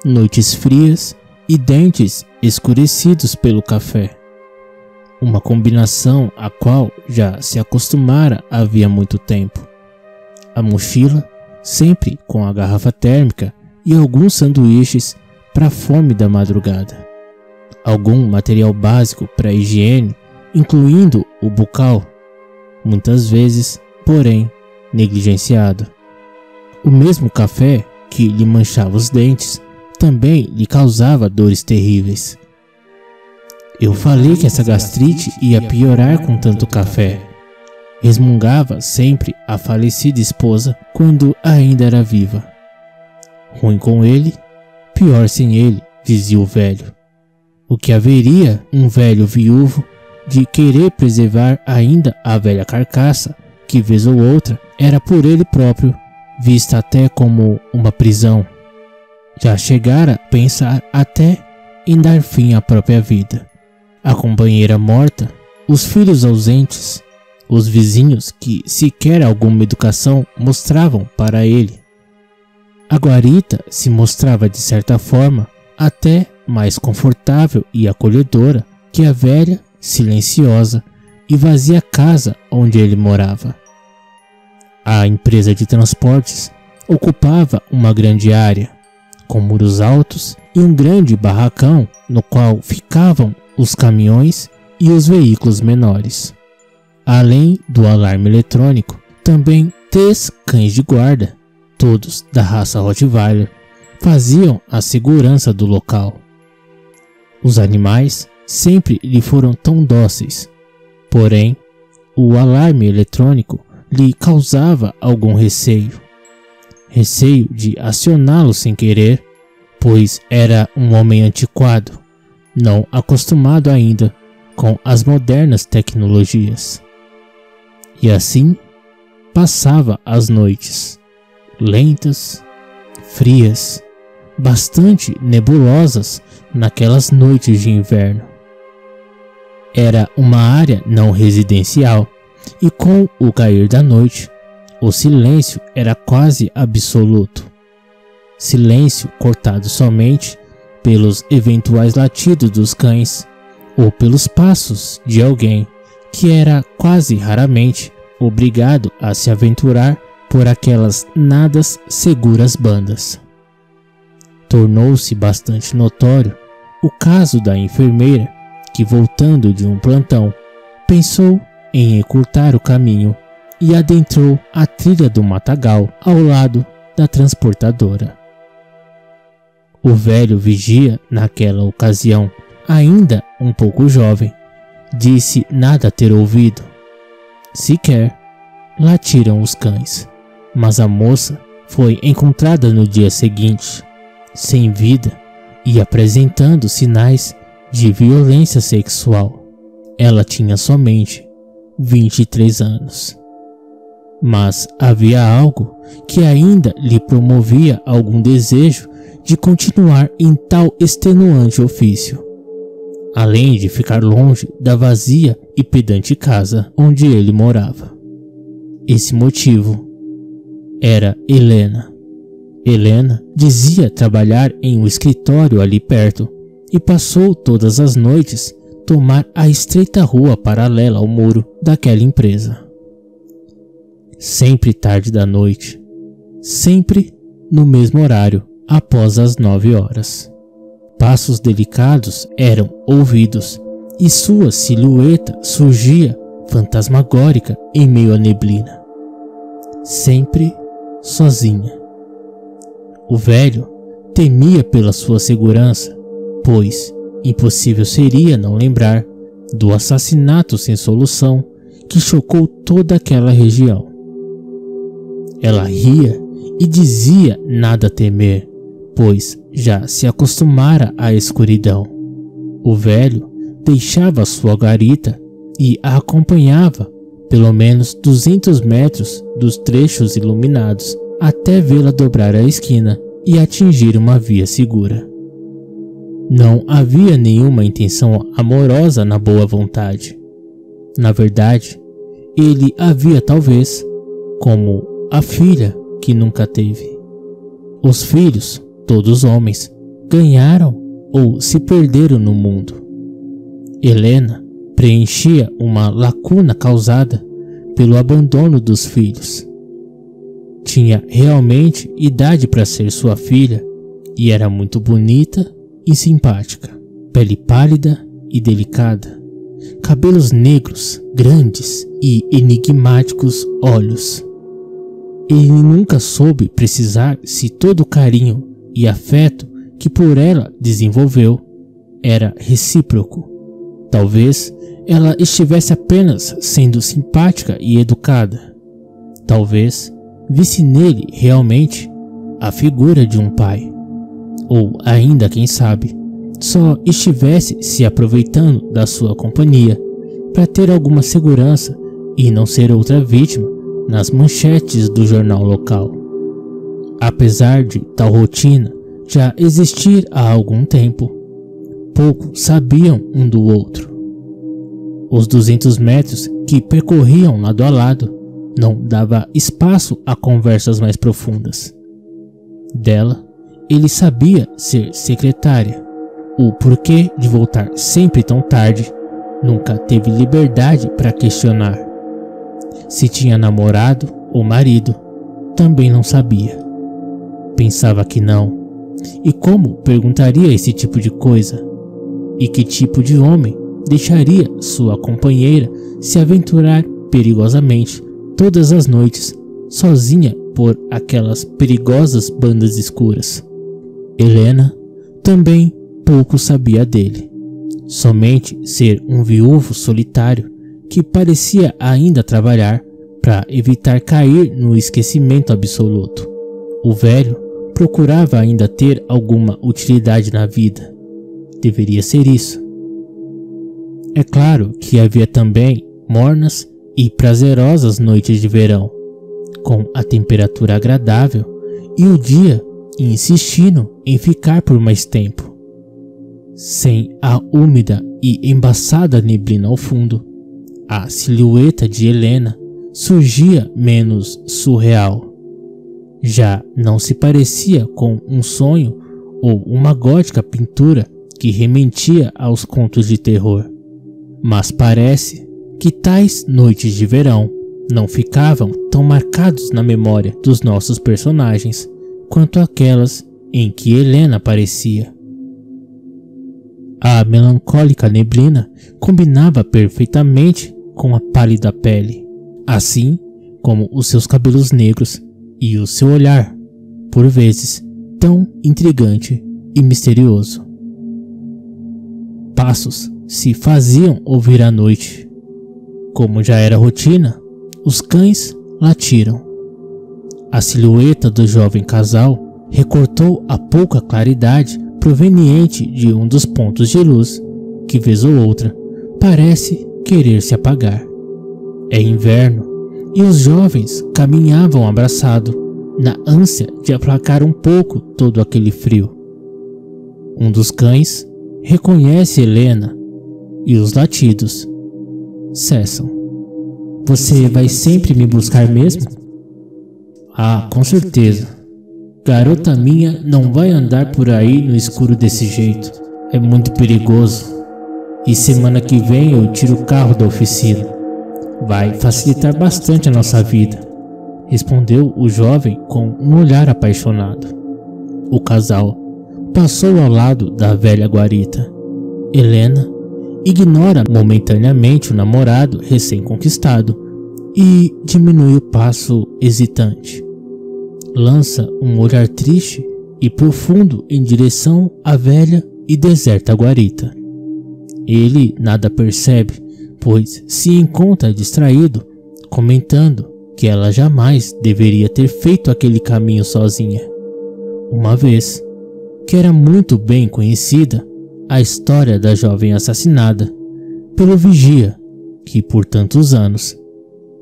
noites frias e dentes escurecidos pelo café. Uma combinação a qual já se acostumara havia muito tempo. A mochila, sempre com a garrafa térmica e alguns sanduíches para a fome da madrugada. Algum material básico para higiene, incluindo o bucal, muitas vezes, porém, negligenciado. O mesmo café que lhe manchava os dentes também lhe causava dores terríveis. Eu falei que essa gastrite ia piorar com tanto café. Resmungava sempre a falecida esposa quando ainda era viva. Ruim com ele, pior sem ele, dizia o velho. O que haveria um velho viúvo de querer preservar ainda a velha carcaça, que vez ou outra era por ele próprio vista até como uma prisão. Já chegara a pensar até em dar fim à própria vida. A companheira morta, os filhos ausentes, os vizinhos que sequer alguma educação mostravam para ele. A guarita se mostrava de certa forma até mais confortável e acolhedora que a velha, silenciosa e vazia casa onde ele morava. A empresa de transportes ocupava uma grande área, com muros altos e um grande barracão no qual ficavam os caminhões e os veículos menores. Além do alarme eletrônico, também 3 cães de guarda, todos da raça Rottweiler, faziam a segurança do local. Os animais sempre lhe foram tão dóceis, porém, o alarme eletrônico lhe causava algum receio. Receio de acioná-lo sem querer, pois era um homem antiquado, não acostumado ainda com as modernas tecnologias. E assim passava as noites, lentas, frias, bastante nebulosas naquelas noites de inverno. Era uma área não residencial e com o cair da noite, o silêncio era quase absoluto. Silêncio cortado somente pelos eventuais latidos dos cães ou pelos passos de alguém que era quase raramente obrigado a se aventurar por aquelas nada seguras bandas. Tornou-se bastante notório o caso da enfermeira que, voltando de um plantão, pensou em encurtar o caminho e adentrou a trilha do matagal ao lado da transportadora. O velho vigia, naquela ocasião, ainda um pouco jovem, disse nada ter ouvido. Sequer latiram os cães, mas a moça foi encontrada no dia seguinte, sem vida e apresentando sinais de violência sexual. Ela tinha somente 23 anos. Mas havia algo que ainda lhe promovia algum desejo de continuar em tal extenuante ofício, além de ficar longe da vazia e pedante casa onde ele morava. Esse motivo era Helena. Helena dizia trabalhar em um escritório ali perto e passou todas as noites tomar a estreita rua paralela ao muro daquela empresa. Sempre tarde da noite, sempre no mesmo horário, após as 9 horas. Passos delicados eram ouvidos e sua silhueta surgia fantasmagórica em meio à neblina. Sempre sozinha. O velho temia pela sua segurança, pois impossível seria não lembrar do assassinato sem solução que chocou toda aquela região. Ela ria e dizia nada temer, pois já se acostumara à escuridão. O velho deixava sua garita e a acompanhava pelo menos 200 metros dos trechos iluminados até vê-la dobrar a esquina e atingir uma via segura. Não havia nenhuma intenção amorosa na boa vontade. Na verdade, ele havia talvez, como a filha que nunca teve. Os filhos, todos homens, ganharam ou se perderam no mundo. Helena preenchia uma lacuna causada pelo abandono dos filhos. Tinha realmente idade para ser sua filha e era muito bonita e simpática. Pele pálida e delicada, cabelos negros, grandes e enigmáticos olhos. Ele nunca soube precisar se todo o carinho e afeto que por ela desenvolveu era recíproco. Talvez ela estivesse apenas sendo simpática e educada. Talvez visse nele realmente a figura de um pai. Ou ainda, quem sabe, só estivesse se aproveitando da sua companhia para ter alguma segurança e não ser outra vítima nas manchetes do jornal local. Apesar de tal rotina já existir há algum tempo, pouco sabiam um do outro. Os 200 metros que percorriam lado a lado não dava espaço a conversas mais profundas. Dela, ele sabia ser secretária. O porquê de voltar sempre tão tarde nunca teve liberdade para questionar. Se tinha namorado ou marido, também não sabia. Pensava que não. E como perguntaria esse tipo de coisa? E que tipo de homem deixaria sua companheira se aventurar perigosamente todas as noites, sozinha por aquelas perigosas bandas escuras? Helena também pouco sabia dele. Somente ser um viúvo solitário que parecia ainda trabalhar para evitar cair no esquecimento absoluto. O velho procurava ainda ter alguma utilidade na vida. Deveria ser isso. É claro que havia também mornas e prazerosas noites de verão, com a temperatura agradável e o dia insistindo em ficar por mais tempo. Sem a úmida e embaçada neblina ao fundo, a silhueta de Helena surgia menos surreal. Já não se parecia com um sonho ou uma gótica pintura que remetia aos contos de terror. Mas parece que tais noites de verão não ficavam tão marcados na memória dos nossos personagens quanto aquelas em que Helena aparecia. A melancólica neblina combinava perfeitamente com a pálida pele, assim como os seus cabelos negros e o seu olhar, por vezes tão intrigante e misterioso. Passos se faziam ouvir à noite. Como já era rotina, os cães latiram. A silhueta do jovem casal recortou a pouca claridade proveniente de um dos pontos de luz que, vez ou outra, parece querer se apagar. É inverno e os jovens caminhavam abraçados na ânsia de aplacar um pouco todo aquele frio. Um dos cães reconhece Helena e os latidos cessam. Você vai sempre me buscar mesmo? Ah, com certeza. Garota minha não vai andar por aí no escuro desse jeito. É muito perigoso. E semana que vem eu tiro o carro da oficina. Vai facilitar bastante a nossa vida, respondeu o jovem com um olhar apaixonado. O casal passou ao lado da velha guarita. Helena ignora momentaneamente o namorado recém-conquistado e diminui o passo hesitante. Lança um olhar triste e profundo em direção à velha e deserta guarita. Ele nada percebe, pois se encontra distraído, comentando que ela jamais deveria ter feito aquele caminho sozinha, uma vez que era muito bem conhecida a história da jovem assassinada pelo vigia que por tantos anos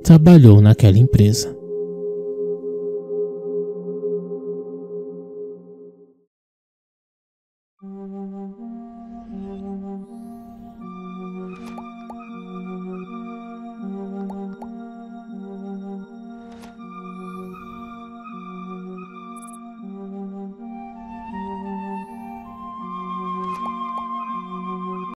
trabalhou naquela empresa.